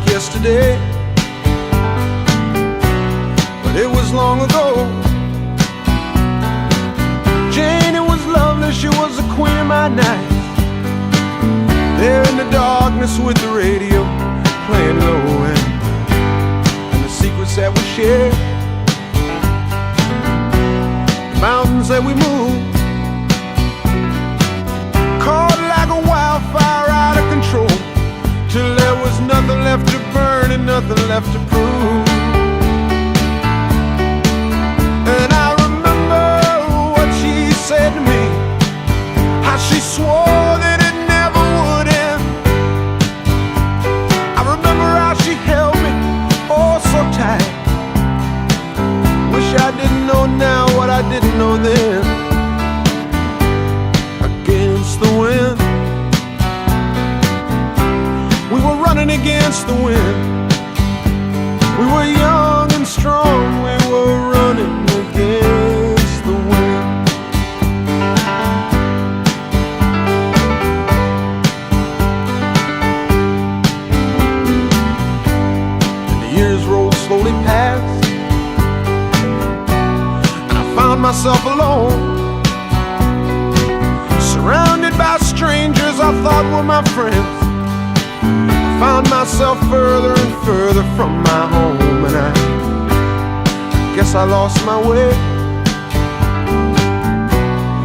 yesterday, but it was long ago. Jane, it was lovely, she was the queen of my night. There in the darkness with the radio playing low, and the secrets that we shared, the mountains that we moved, caught like a wildfire out of control, till there was nothing left to burn and nothing left to prove. And I remember what she said to me, how she swore that it never would end. I remember how she held me oh so tight. Wish I didn't know now what I didn't know then. Against the wind, we were running against the wind. We were young and strong, we were running against the wind. And the years rolled slowly past, and I found myself alone, surrounded by strangers I thought were my friends. Found myself further and further from my home, and I guess I lost my way.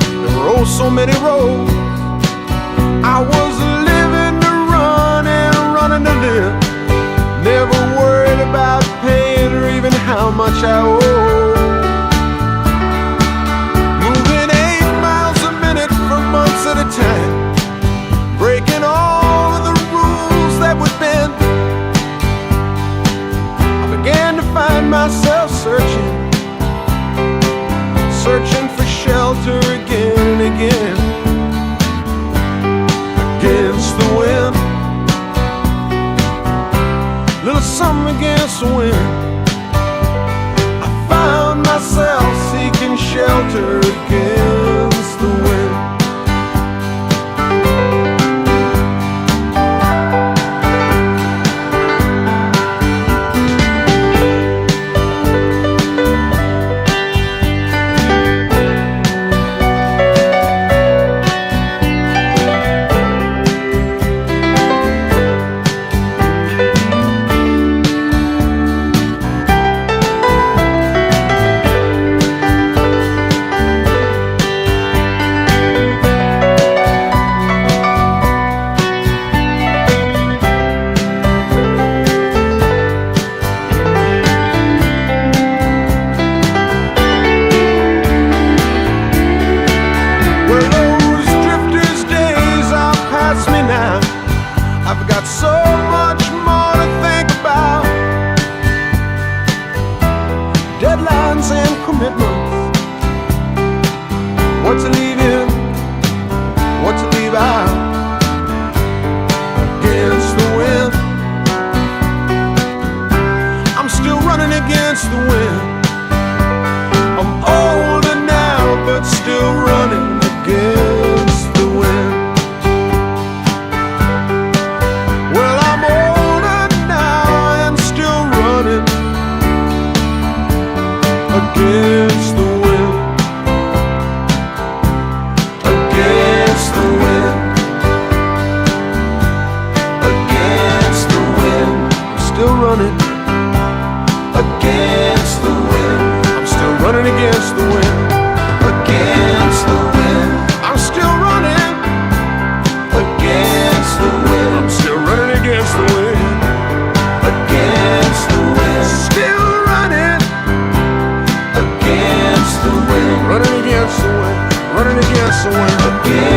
There were oh so many roads. I was living to run and running to live, never worried about paying or even how much I owe. Moving 8 miles a minute for months at a time, breaking all of the rules that would bend. I began to find myself searching for shelter again and again. Against the wind, little something against the wind. I found myself seeking shelter against the wind. I've got so much more to think about. Deadlines and commitments, what to leave in, what to leave out. Against the wind, I'm still running against the wind. I'm older now, but still running against the wind. Against the wind, against the wind, against the wind. I'm still running against the wind. I'm still running against the wind, against the wind. I'm still running against the wind. I'm still running against the wind, against the wind. Still running against the wind, running against the wind, running against the wind, against